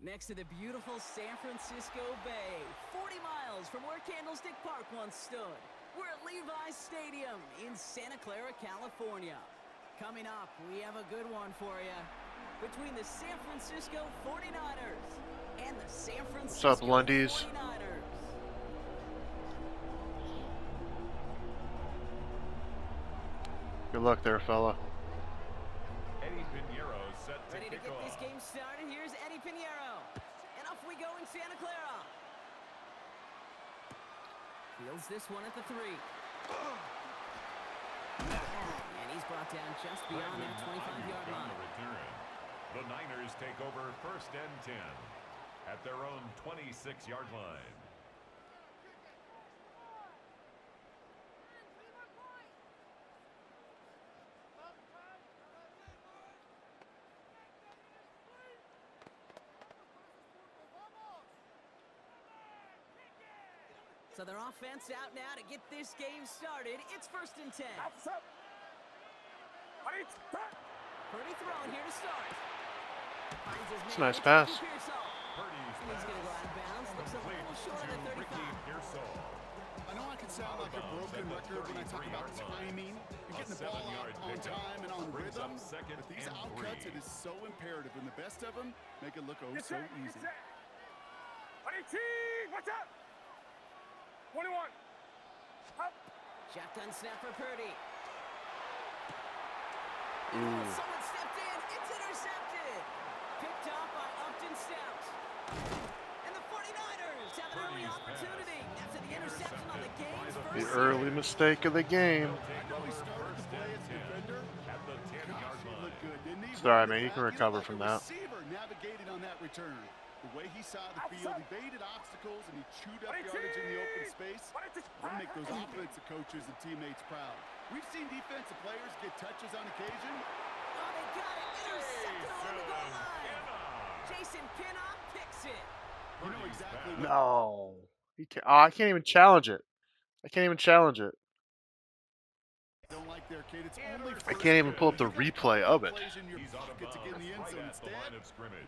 Next to the beautiful San Francisco Bay, 40 miles from where Candlestick Park once stood. We're at Levi's Stadium in Santa Clara, California. Coming up, we have a good one for you. Between the San Francisco 49ers and the San Francisco What's up, Lundies? 49ers. Good luck there, fella. Ready to get this game started. Here's Eddie Pinheiro. And off we go in Santa Clara. Fields this one at the 3. And he's brought down just beyond that 25-yard line. The Niners take over 1st and 10 at their own 26-yard line. So their offense out now to get this game started. It's 1st and 10. Purdy throwing here to start. It's a nice pass. He's going to go out of bounds. Looks a little short of the 35. I know I can sound like a broken record when I talk about timing and getting the ball out on time and on rhythm, but these outcuts, it is so imperative, and the best of them make it look oh so easy. Watch out! 21. Shotgun snap for Purdy. Ooh. Someone stepped in. It's intercepted. Picked off by Upton Stout. And the 49ers have an early opportunity after the interception on the game's first. The early mistake of the game. Sorry, man. You can recover from that. Navigated on that return. The way he saw the field, he baited obstacles and he chewed up yardage in the open space. That'll make those offensive coaches and teammates proud. We've seen defensive players get touches on occasion. Oh, they got it. Intercepted on the goal line. Jason Pinnock picks it. You know exactly what... No. He can't, I can't even challenge it. I can't even challenge it. Don't like their kid. It's only I can't even pull up the replay of it. Get to get in the end zone instead.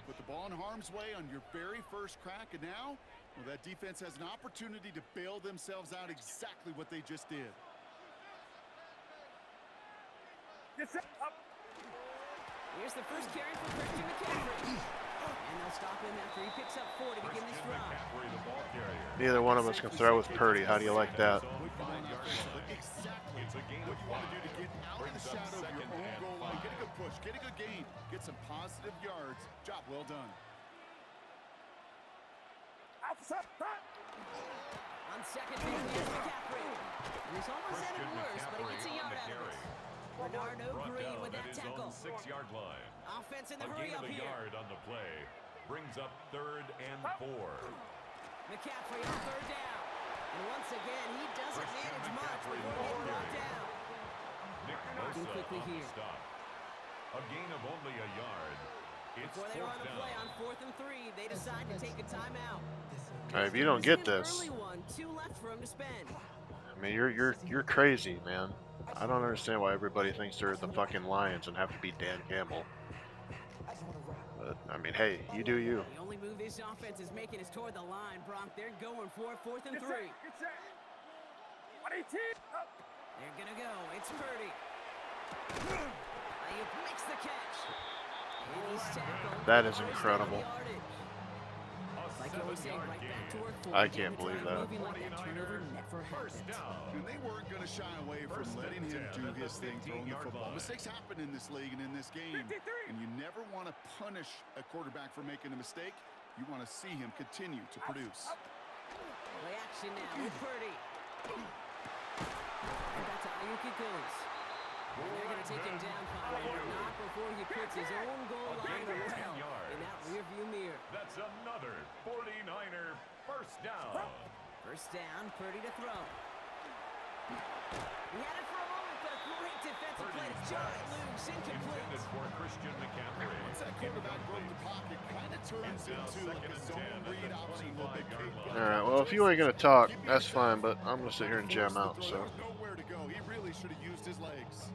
Put the ball in harm's way on your very first crack, and now, well, that defense has an opportunity to bail themselves out exactly what they just did. Here's the first carry for Christian McCaffrey. And they'll stop him after he picks up 4 to begin this drive. Neither one of us can throw with Purdy. How do you like that? What you want to do to get out of the shadow of your own goal line, get a good push, get a good gain, get some positive yards. Job well done. On second down, here's McCaffrey. He's almost had it worse, but he gets a yard out of it. Bernardo Green with that tackle. 6-yard line. Offense in the A hurry gain up of a here. yard on the play brings up 3rd and 4. McCaffrey on 3rd down. And once again, he doesn't manage much before getting brought down. Nick Working quickly Bosa on here. the stop. A gain of only a yard. It's Before they run 4th a play down. on 4th and 3, they decide to take a timeout. Hey, if you don't get this, Early one, 2 left for him to spend. I mean, you're crazy, man. I don't understand why everybody thinks they're the fucking Lions and have to be Dan Campbell. But I mean, hey, you do you. The only move this offense is making is toward the line, Bronk. They're going for 4th and 3. They're gonna go. It's Purdy. He makes the catch. And he's tackled. That is incredible. Like you always say, right back to work for I him. can't believe that. Moving like that turnover never happened. And they weren't going to shy away from letting him do his thing throwing the football. Mistakes happen in this league and in this game. And you never want to punish a quarterback for making a mistake. You want to see him continue to produce. Play action now with Purdy. And back to Ayuk it goes. And they're going to take him down, but not before he puts his own goal line well in that rearview mirror. That's another 49er first down. First down, Purdy to throw. He had it for a moment, but a great defensive play to jar it loose, incomplete. Intended for Christian McCaffrey. Once that quarterback broke the pocket, kind of turns into like a zone read option a little bit. Alright, well, if you ain't gonna talk, that's fine, but I'm gonna sit here and jam out, so. Nowhere to go. He really should have used his legs.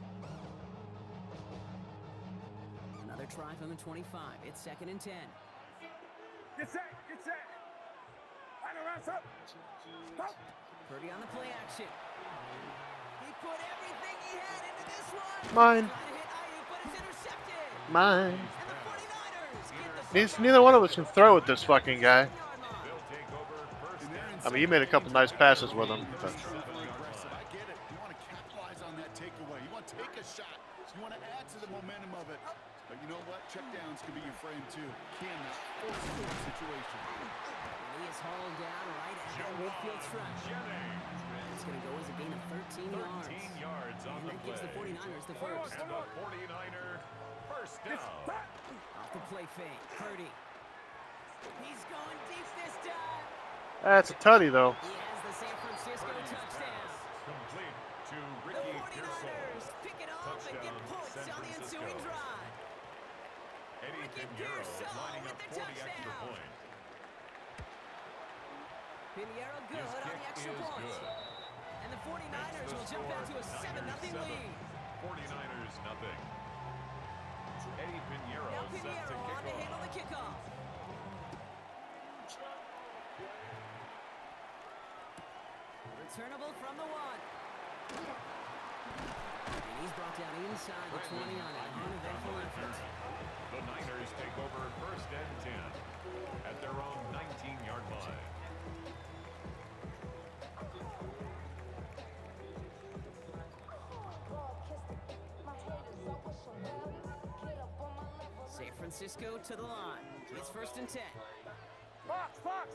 Another try from the 25. It's 2nd and 10. Get set. Line around, up. Stop. Purdy on the play action. He put everything he had into this one. Mine. Trying to hit Ayuk, but it's intercepted. Mine. And the 49ers get the Neither one of us can throw with this fucking guy. They'll take over first and I mean, you made a couple nice passes with him. But Aggressive. I get it. You want to capitalize on that takeaway. You want to take a shot. You want to add to the momentum of it. But you know what? Checkdowns can be your friend too. Cannot force a good situation. He is hauled down right at the midfield stripe. It's going to go as a gain of 13 yards. 13 yards on And the that gives the play. 49ers the first. And the 49er first down. Off the play fake. Purdy. He's going deep this time. that's a tutty, though. He has the San Francisco touchdown. Complete to The Ricky Pearsall. 49ers pick it off and get Touchdown, points San on the Francisco. ensuing drive. Eddie Ricky Pinheiro is Pearsall lining with up the for the extra touchdown. point. Pinheiro good His on kick the extra is point. good. And the 49ers The will jump out to a score, 7-0 Niners lead. 49ers nothing. Eddie Pinheiro Now set to Pinheiro kick on to handle off. the kickoff. Returnable from the 1. And he's brought down inside the 20 on an uneventful effort. The Niners take over first and 10 at their own 19-yard line. San Francisco to the line. It's first and 10. Box. Up.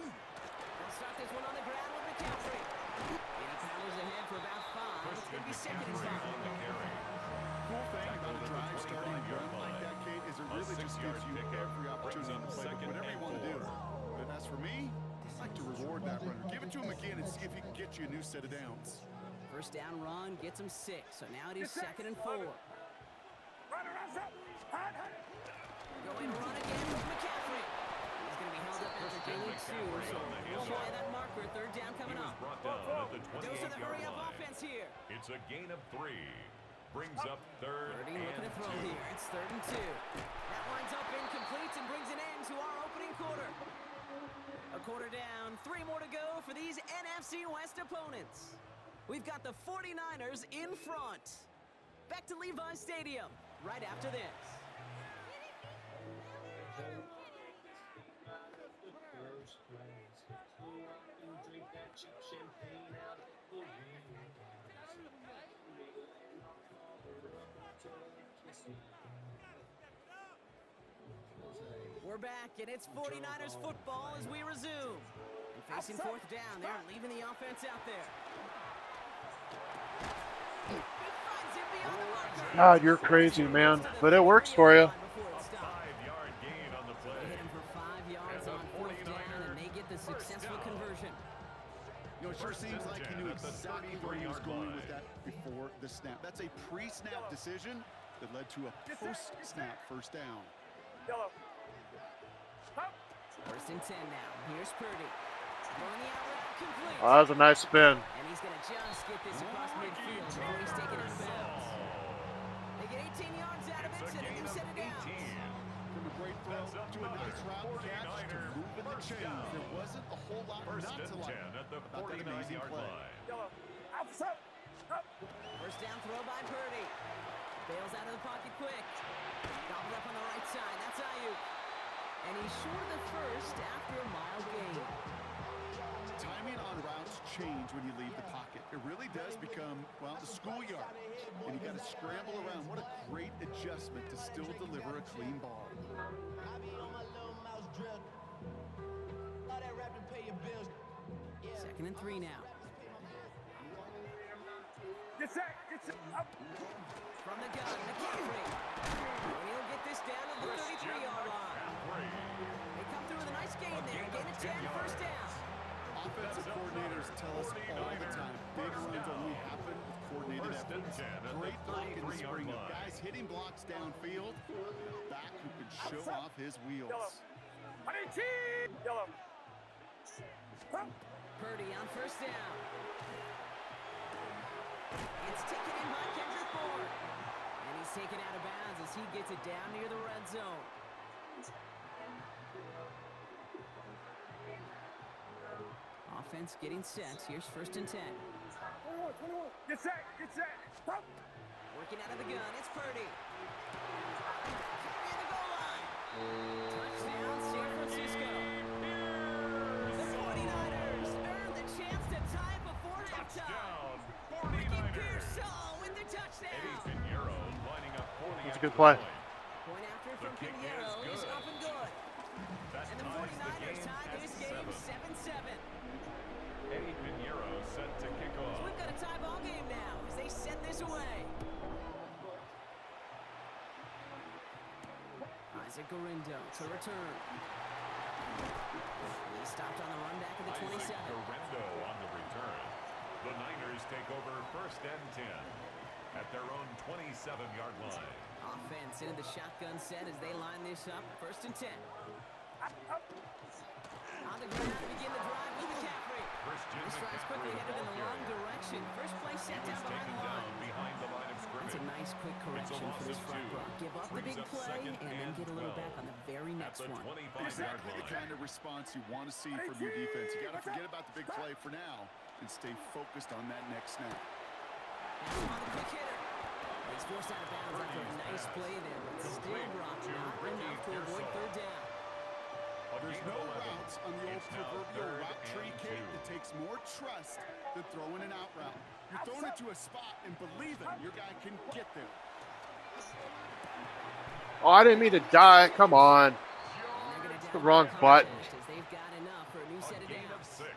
They'll start this one on the ground with McCaffrey. And he powers ahead for about 5. It's going to be second and 5. On the carry. Cool thing about a drive starting a run like that, Kate, is it really just gives you every opportunity to play with whatever you want to do. But as for me, I'd like to reward that runner. Give it to him again and see if he can get you a new set of downs. First down run gets him 6. So now it is second and 4. Line around, up. Hot. Going run again with McCaffrey. He's going to be held up after gaining 2. So we'll try that marker. Third down He coming was up. brought down at the Dose of the 28-yard hurry-up line. offense here. It's a gain of 3. Brings up third Purdy and looking to throw 2. here. It's third and 2. That winds up incomplete and brings an end to our opening quarter. A quarter down, 3 more to go for these NFC West opponents. We've got the 49ers in front. Back to Levi's Stadium right after this. We're back, and it's 49ers football as we resume. And facing fourth down, they're leaving the offense out there. He finds him beyond the marker. God, you're crazy, man. But it works for you. Before it stopped. 5-yard gain on the They play. hit him for 5 yards And on the fourth down, and they get the first successful down. conversion. You know, it sure First seems and like 10 he knew at the exactly where he was 33-yard going line. with that before the snap. That's a pre-snap decision that led to a post-snap first down. Yellow. Up. First and 10 now. Here's Purdy. Throwing the out route complete. Oh, that was a nice spin. And he's going to just get this across midfield before he's taken out of bounds. They get 18 yards out of it, It's a and a gain new of set of downs. 18. From a great throw That's to a nice route catch to 49er moving the first chains. down. There wasn't a whole lot First not and to like 10 at the about that amazing 49-yard play. line. Yellow. Up. Up. First down throw by Purdy. Bails out of the pocket quick. Gobbled up on the right side. That's Ayuk. And he's short of the first after a mild gain. Timing on routes change when you leave the pocket. It really does become, well, the schoolyard. And you got to scramble around. What a great adjustment to still deliver a clean ball. Second and 3 now. Get set. Up. From the gun, McCaffrey. And he'll get this down to the 33-yard line. They come through with a nice gain there. Gain of 10, first down. Offensive coordinators tell us all the time, big runs only happen with coordinated First and efforts. 10 at the Great block in the 33-yard spring of line. guys hitting blocks downfield. Back who can show off his wheels. Yellow. 18. Yellow. Up. Purdy on first down. It's taken in by Kendrick Bourne. And he's taken out of bounds as he gets it down near the red zone. offense getting set. Here's 1st and 10. 21. Get set. Get set. Stop. Working out of the gun. It's Purdy. Near the goal line. Touchdown, San Francisco. The 49ers earn the chance to tie it before halftime. Touchdown, Ricky 49ers. Pearsall with the touchdown. Eddie Pinheiro lining up 40 That's a good extra play. points. Point after The from kick Pinheiro is is good. up and good. That And the ties the 49ers game tie at this game 7-7. Eddie Pinheiro set to kick So off. we've got a tie ball game now as they send this away. Isaac Gorindo to return. He stopped on the run back at the 27. Isaac Gorindo on the return. The Niners take over 1st and 10 at their own 27-yard line. Offense into the shotgun set as they line this up. 1st and 10. On the ground to begin the drive with McCaffrey. Christian This drive's McCaffrey, quickly the headed in ball the wrong carrier. direction. First play set He down was taken behind the down line. behind the line of That's a scrimmage. nice quick It's a correction loss for this of front 2. row. Give up the Brings big up play 2nd and then and get a little 12 back on the very at next the one. 25-yard Exactly the line. kind of response you want to see from your defense. You got to forget about the big play for now and stay focused on that next snap. Now on the quick hitter. He's forced out of bounds after a nice play there. But still, Complete Brock, to not Ricky enough to avoid Pearsall. 3rd down. There's no routes on the old It's now proverbial 3rd route tree and cake 2. that takes more trust than throwing an out route. You're throwing it to a spot and believing your guy can get there. Oh, I didn't mean to die. Come on. The wrong button. As they've got enough for a new A set of gain of downs. 6.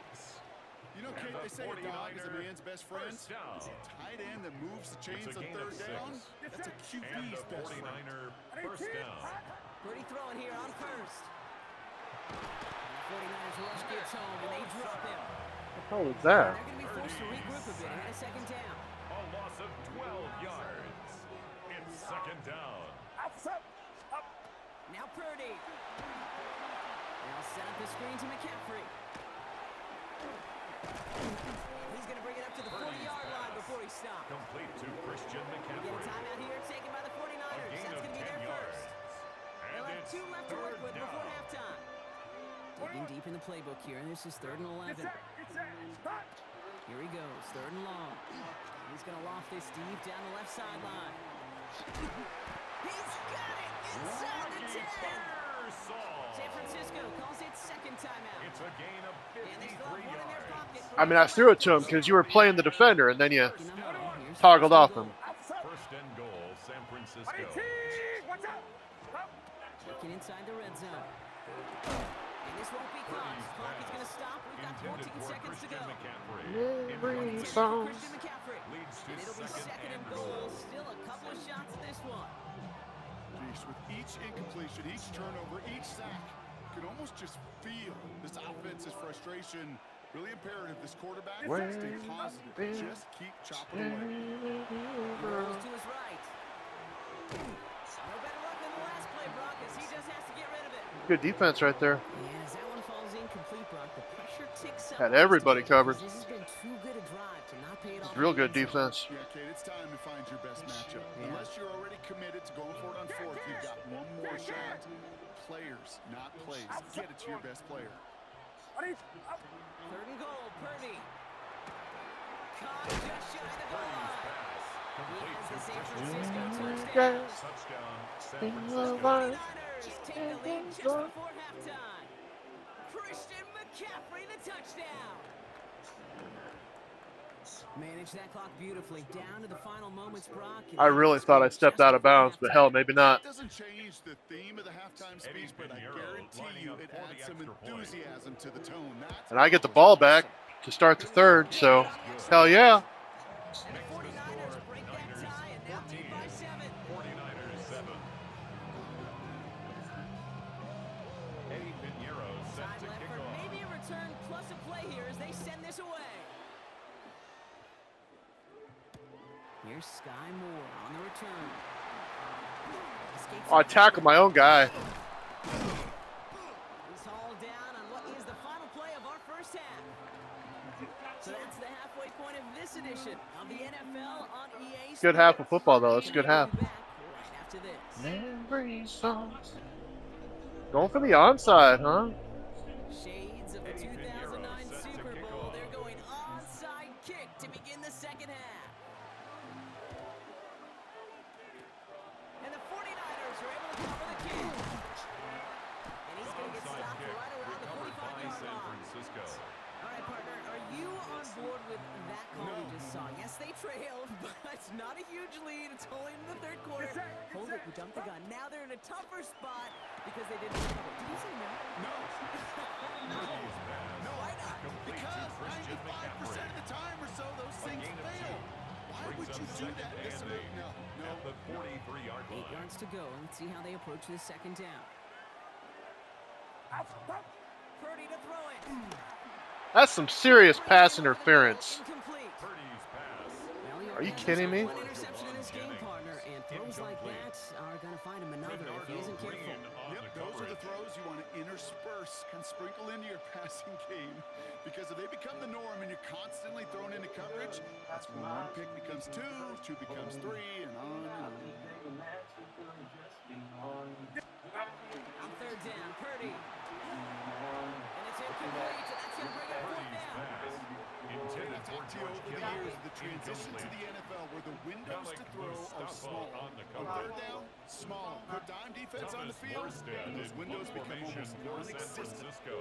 You know, And Kate, the they say a dog is a 49er man's best friend. first down. Is a tight end that moves the chains It's a on gain of 3rd down? 6. That's a And QB's the best friend. 49er first down. Purdy throwing here on 1st. And the 49ers rush gets home and they drop him. What the hell was that? They're going to be forced to regroup a bit ahead of 2nd down. A loss of 12 yards. It's 2nd down. Now Purdy. They'll set up the screen to McCaffrey. He's going to bring it up to the 40-yard line before he stops. Complete to Christian We get a McCaffrey. timeout here taken by the A 49ers. gain That's of going to be 10 their yards. first. And They'll have it's 2 left to work 3rd with before down. halftime. Digging deep in the playbook here, and this is 3rd and 11. Here he goes, 3rd and long. He's going to loft this deep down the left sideline. He's got it inside the 10. San Francisco calls it 2nd timeout. It's a gain of And they still have 53 one in their yards. pocket. I mean, I threw it to him because you were playing the defender, and then you Here's toggled 1st off and him. goal. 1st and goal, San Francisco. Watch out. Looking inside the red zone. And this won't be caught. Clock is going to stop. We've got 14 Intended for seconds to Christian go. McCaffrey. Every Intended for song. Christian McCaffrey. Leads to And it'll be 2nd 2nd and and goal. goal. Still a couple of shots in this one. Jeez, with each incompletion, each turnover, each sack, you can almost just feel this offense's frustration. Really imperative this quarterback stay positive. Just keep chopping away. He rolls to his right. No better luck than the last play, Brock, as he just has to get rid of it. Good defense right there. And as that one falls incomplete, Brock, the pressure ticks up. Had everybody covered. This has been too good a drive to not pay it off. Real good in the end zone. defense. Yeah, Kate, it's time to find your best matchup. Unless you're already committed to going for it on 4th, you've got one more shot. Players, not plays. Get it to your best player. 3rd and goal, Purdy. Caught just shy of the goal line. He has the San Francisco touchdown. Touchdown, San In the Francisco. line. 49ers take the lead just before halftime. Christian McCaffrey, the touchdown. Manage that clock beautifully down to the final moments, Brock. I really thought I stepped out of bounds, but hell, maybe not. It doesn't change the theme of the halftime Eddie speech, but I Pinheiro guarantee lining you up it for the adds some extra point. enthusiasm to the tone. That's And I get the ball back to start the 3rd, so hell yeah. And the 49ers break that tie and now lead by 7. 49ers 7. Eddie Pinheiro set Side to left kick for off. maybe a return plus a play here as they send this away. Here's Sky Moore on the return. Escapes Oh, I tackled my own guy. He's hauled down on what is the final play of our first half. So that's the halfway point of this edition of the NFL on EA. Good half of football, though. It's a good half. We'll be back right after this. Memory songs. Going for the onside, huh? Shades of the Eddie Pinheiro 2009 set to Super kick Bowl. off. second half. And the 49ers are able to cover the kick. And he's going to get stopped right around the 45-yard line. All right, partner, are you on board with that call we just saw? Yes, they trailed, but it's not a huge lead. It's only in the third quarter. Hold it, we jumped the gun. Now they're in a tougher spot because they didn't cover. Did you say no? No. No. Why not? Because 95% of the time or so, those things fail. Why would you do that this early? No. At the 43-yard 8 line. yards to go. Let's see how they approach this second down. Purdy to throw it. That's some serious pass interference. Incomplete. Purdy's pass. Well, he Are you only has kidding me? one interception in this game, partner, and throws like that are going to find him another if he isn't careful. Yep, those are the throws you want to intersperse, kind of sprinkle into your passing game. Because if they become the norm and you're constantly thrown into coverage, that's when one pick becomes two becomes three, and on and on. On third down, Purdy. And it's incomplete, and that's going to bring up fourth down. Intended I've for talked to you George over the Kittle. years, the transition to the NFL where the windows to throw are small. on the On cover. third down, small. Put dime defense on the Thomas field, Morstead and those in windows full become formation almost for San non-existent. Francisco.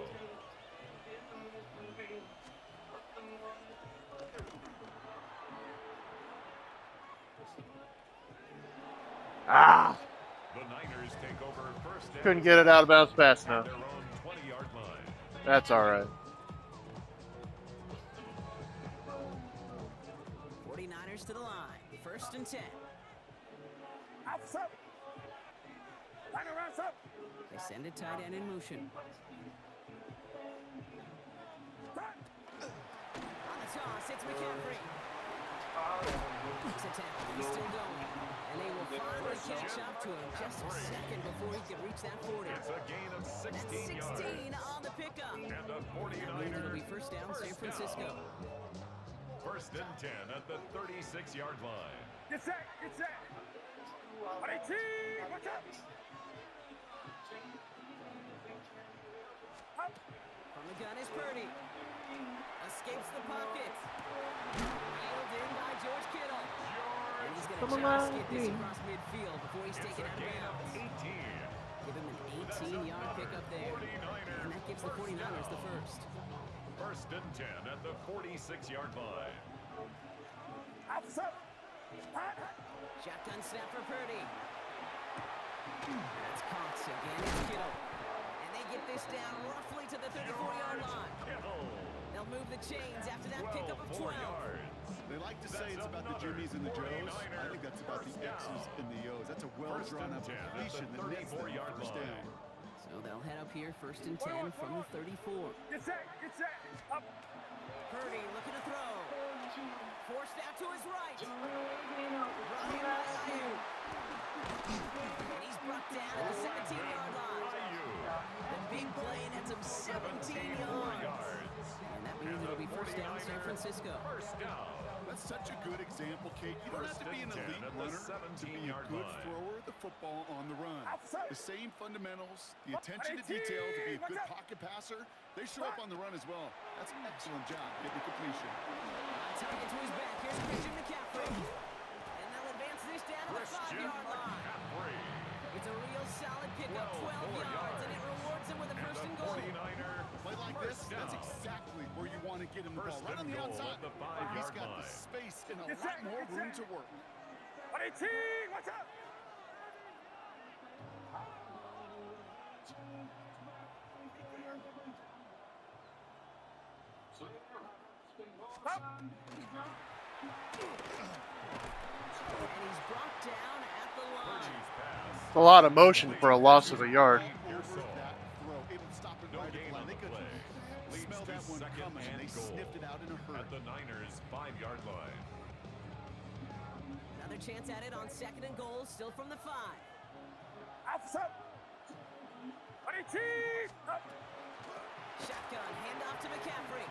Ah, The Niners take over first and couldn't get it out of bounds fast at enough. their own 20-yard line. That's all right. 49ers to the line. First and 10. They send a tight end in motion. On the toss, it's McCaffrey. Makes a tackle. He's still going. And they will finally catch up to him just a second before he can reach that 40. It's a gain of That's 16 yards. 16 on the pickup. And the That means it'll 49ers be first down, San Francisco. First and 10 at the 36-yard line. Get set. Watch out. From the gun is Purdy. Escapes the pocket. Reeled in by George Kittle. And he's going to just get this across midfield before he's taken out of bounds. 18. Give him an 18-yard pickup there. And that gives the 49ers the first. First and 10 at the 46-yard line. Shotgun snap for Purdy. That's Cox again. It's Kittle. And they get this down roughly to the 34-yard line. Kittle. They'll move the chains after that pickup of 12. 4 yards. They like to say it's about the Jimmies and the Joes. I think that's about the X's and the O's. That's a well-drawn-up completion that nets them yard first line. down. So they'll head up here first and 10 from the 34. Get set. Up. Purdy looking to throw. Forced out to his right. Running by Ayuk. And he's brought down at the 17-yard line. The big play nets him 17 yards. And that means it'll be first down San Francisco. First down. That's such a good example, Kate. You don't have to be an elite at the runner to be a 17-yard good line. thrower of the football on the run. The same fundamentals, the attention to detail to be a good pocket passer, they show up on the run as well. That's an excellent job getting the completion. Target to his back. Here's Christian McCaffrey. And they'll advance this down to the 5-yard line. It's a real solid pickup, 12 yards, and it rewards him with a first and goal. 49er. Play like this, that's exactly where you want to get him the ball. Right on the outside. The He's 5-yard got line. the space and a lot more room to work. Watch out. And he's brought down at the line. It's a lot of motion for a loss of a yard. Over that throw, able to stop it right at the line. They could smell that one coming, and they sniffed it out in a hurry. At the Niners' 5-yard line. Another chance at it on second and goal, still from the 5. Shotgun, handoff to McCaffrey.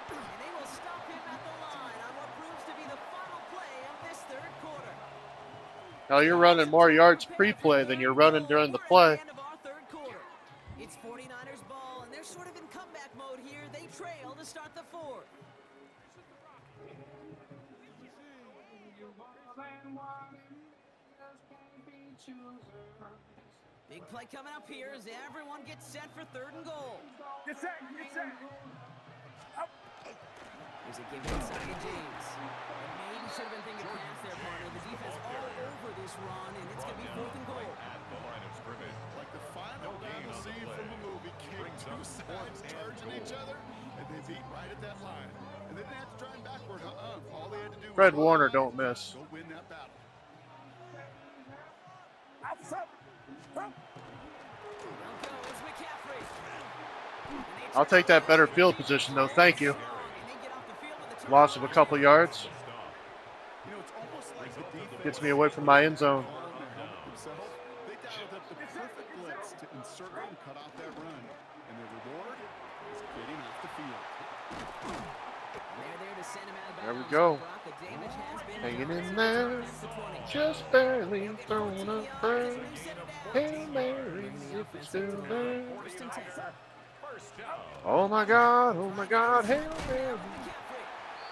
And they will stop him at the line on what proves to be the final play of this third quarter. Now you're running more yards pre-play than you're running during the play. End of our third quarter. It's 49ers ball, and they're sort of in comeback mode here. They trail to start the fourth. Big play coming up here as everyone gets set for 3rd and goal. Get set, get set. Here's a give inside to James. Maybe should have been thinking pass there, partner. The defense all over this run, and it's going to be 4th and goal. At the line of scrimmage. Like the final battle scene from a movie, King. Two sides charging each other, and they beat right at that line. And they didn't have to drive backward. All they had to do was Fred Warner, don't miss. go win that battle. Outside. Now goes McCaffrey. I'll take that better field position, though. Thank you. And they get off the field with a Loss of a couple yards. You know, it's almost like the defense Gets me away from my end zone. themselves. They dialed up the perfect blitz to encircle and cut off that run. And their reward is getting off the field. They're there to send him out of There we bounds. go. Brock, the damage has been Hanging done. in there. That's the 20. Just barely throwing a prayer. Hail Mary, if it's still there. 1st and 10. First down. Oh my God, Hail Mary. McCaffrey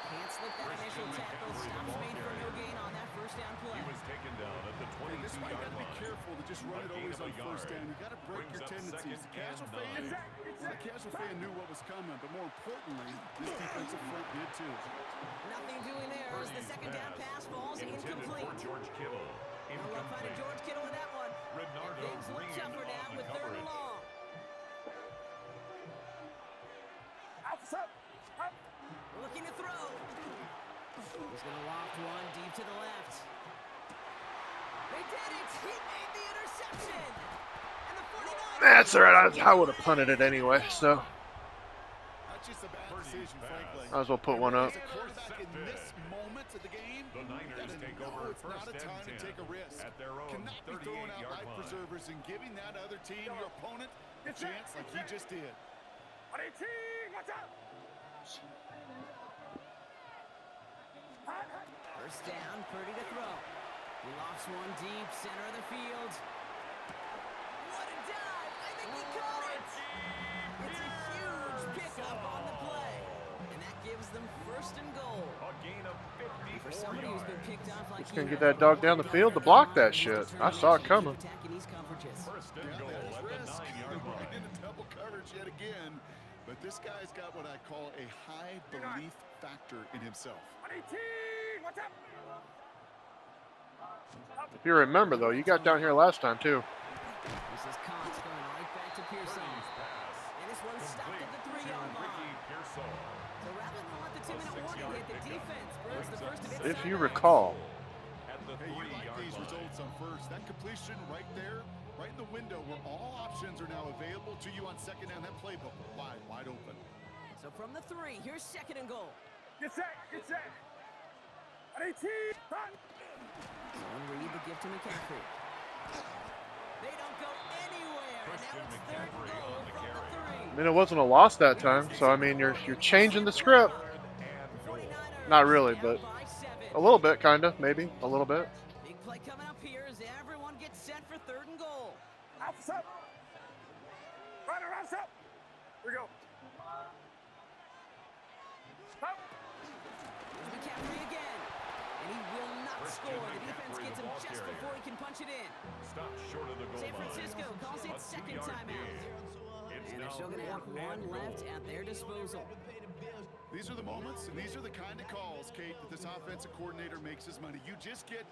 can't slip that initial tackle. Stops made for no gain on that 1st down play. He was taken down at the And this is why you 22-yard got to be line. careful to just run it always on first down. You got to break Brings your up tendencies. The 2nd casual and fan, 9. the casual fan knew what was coming, but more importantly, this defensive front did too. Nothing doing there as the 2nd down pass falls Intended incomplete. for George Kittle. No rough fight of Incomplete. George Kittle with that one. Renardo Things look Green tougher off now the with 3rd and coverage. long. Outside. Looking to throw. He's going to loft one deep to the left. They did it. He made the interception. And the 49ers. That's all right. I would have punted it anyway, so Not just a bad decision, frankly. might as well put one up. As a quarterback in this moment of the game, The Niners take over it's not first a and time to 10 take a risk. at their own Cannot be throwing out 38-yard life line. preservers and giving that other team, your opponent, a chance like he just did. 18, watch out. 1st down, Purdy to throw. He lofts one deep, center of the field. What a dive! I think he caught it! It's a huge pickup on the play. And that gives them 1st and goal. A gain of For 54 somebody who's been yards. picked off like Just he gonna get has, that dog down the field to block that shit. I saw it coming. attacking these coverages. First and Yeah, goal that is at the risk. 9-yard Right line. into double coverage yet again. But this guy's got what I call a high belief factor in himself. 18, watch out. If you remember, though, you got down here last time, too. This is Cox going right back to Pearson. Purdy's pass. And this one stopped Complete at the to 3-yard Ricky line. Pearsall. So rather than let the 2-minute warning 6-yard hit, the pickup. defense burns the Brings first of up its If you time. recall, At the Hey, you like 3-yard these line. results on first. That completion right there, right in the window where all options are now available to you on 2nd down. That playbook wide open. So from the 3, here's 2nd and goal. Get set, get set. 18, run. Zone read the gift to McCaffrey. They don't go anywhere. Christian Now it's 3rd and McCaffrey goal on the from carry. the 3. I mean, it wasn't a loss that time, so I mean, you're changing the script. 49ers Not really, down but by 7. a little bit, kind of, maybe a little bit. Big play coming up here as everyone gets set for 3rd and goal. Outside. Right around, stop. Here we go. Stop. Here's McCaffrey again. And he will not Christian score. The defense McCaffrey, gets the him ball just carrier. before he can punch it in. Stop short of the goal San line. Francisco calls it A 2nd 2-yard timeout. gain. It's And they're now still going to have 4th one and left goal. at their disposal. These are the moments, and these are the kind of calls, Kate, that this offensive coordinator makes his money. You just get,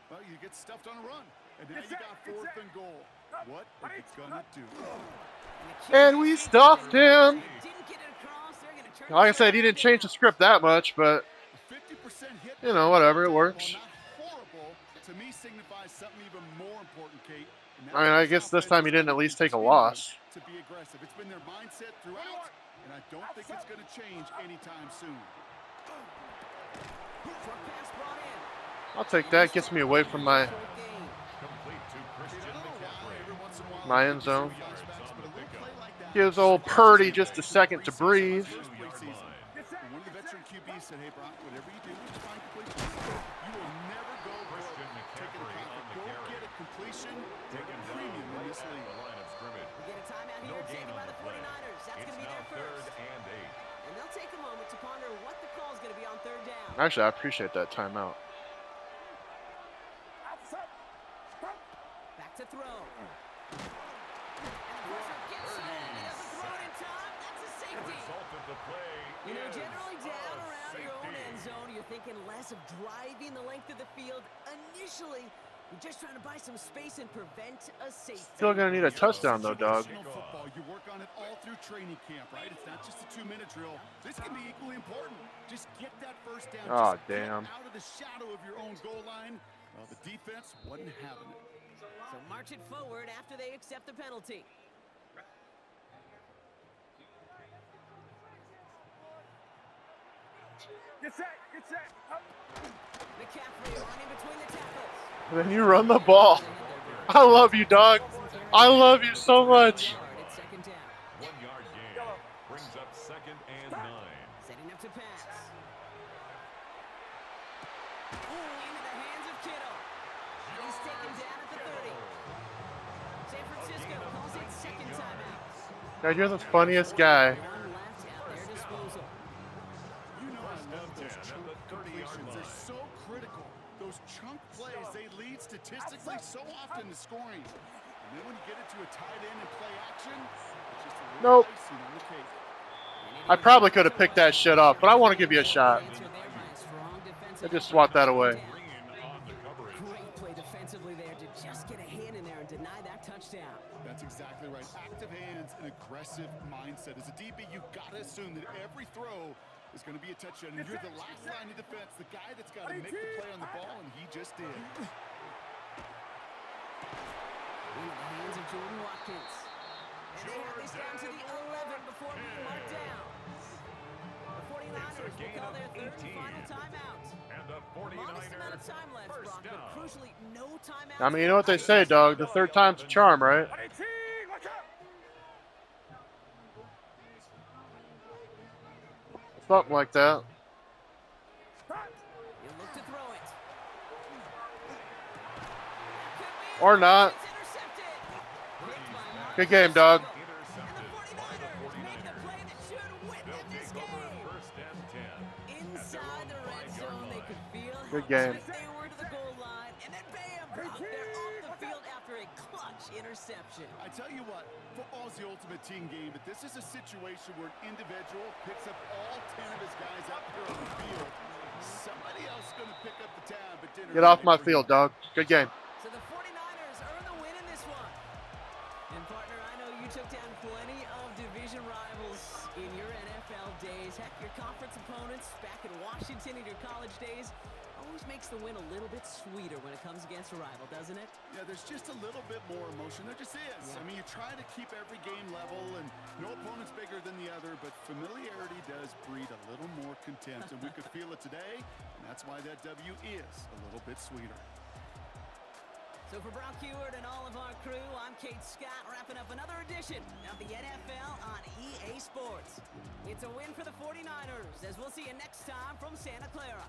well, you get stuffed on a run, and now you got 4th and goal. What are you gonna do? And we stuffed him. Didn't get it across. They're going to turn Like I said, he didn't change the script that much, but 50% hit. you know, whatever, it works. While not horrible, to me signifies something even more important, Kate. And I mean, I guess this time he didn't at least take a loss. To be aggressive. It's been their mindset throughout, and I don't think it's going to change anytime soon. Short pass brought in. I'll take that. Gets me away from my Short gain. Complete to Christian McCaffrey. my end zone. Yards on the pickup. Gives old Purdy just a second to breathe. 2-yard line. One of the veteran QBs said, hey, Brock, whatever you do, just find completion. You will never go Christian broke taking a McCaffrey on profit. the Go carry. get a completion. Taken down Premium in right this at league. the line of scrimmage. We get a timeout No here gain taken on by the the play. 49ers. That's It's going to be now their first. 3rd and 8. And they'll take a moment to ponder what the call is going to be on 3rd down. Actually, I appreciate that timeout. play You know, is generally down a around your own safety. end zone, you're thinking less of driving the length of the field. Initially, you're just trying to buy some space and prevent a safety. Still gonna need a touchdown though, dog. Situational football, you work on it all through training camp, right? It's not just a 2-minute drill. This can be equally important. Just get that first down. Oh, Just get damn. out of the shadow of your own goal line. Well, the defense wasn't having it. So march it forward after they accept the penalty. Get set. Get set. Up. McCaffrey running between the tackles. Then you run the ball. I love you, dog. I love you so much. It's second down. 1 yard gain brings up 2nd and 9. Setting up to pass. Into the hands of Kittle. And he's taken down at the 30. San Francisco calls it second timeout. God, you're the funniest guy. One left at their disposal. You know I love those 10 at chunk the 30-yard completions. They're line. so critical. Those chunk plays, they lead statistically so often to scoring. And then when you get it to a tight end and play action, it's just a little Nope. icing on the cake. I probably could have picked that shit up, but I want to give you a shot. I just swat that away. Green on the coverage. Great play defensively there to just get a hand in there and deny that touchdown. That's exactly right. Active hands and aggressive mindset. As a DB, you've got to assume that every throw is going to be a touchdown. And you're the last line of defense, the guy that's got to make the play on the ball, and he just did. Into the hands of Jordan Watkins. And they have this down to the 11 before being marked down. The 49ers will call their third and final timeout. And the Modest amount of 49ers time left, first Brock, but down. crucially no timeouts. I mean, you know what they say, dog. The third time's a charm, right? 18. Watch out. Something like that. You look to throw it. Or not. It's intercepted. Picked by Mark. Good game, dog. And the 49ers make the play that should win them this Take over game. 1st and 10. Inside the red zone, they could feel Good how game. tight they were to the goal line, and then bam, Brock, they're off the field after a clutch interception. I tell you what, football's the ultimate team game, but this is a situation where an individual picks up all 10 of his guys out there on the field. Somebody else is going to pick up the tab, but dinner. Get off my field, dog. Good game. So the 49ers earn the win in this one. And partner, I know you took down plenty of division rivals in your NFL days. Heck, your conference opponents back in Washington in your college days always makes the win a little bit sweeter when it comes against a rival, doesn't it? Yeah, there's just a little bit more emotion. There just is. Yeah. I mean, you try to keep every game level, and no opponent's bigger than the other, but familiarity does breed a little more contempt, and we could feel it today, and that's why that W is a little bit sweeter. So for Brock Heward and all of our crew, I'm Kate Scott, wrapping up another edition of the NFL on EA Sports. It's a win for the 49ers, as we'll see you next time from Santa Clara.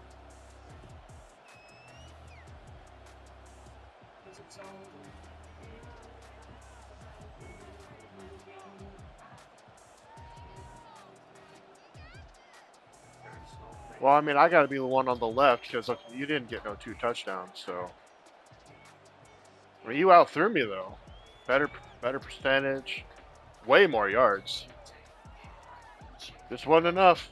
Well, I mean, I got to be the one on the left because you didn't get no 2 touchdowns. So, I mean, you outthrew me though. Better percentage, way more yards. Just wasn't enough.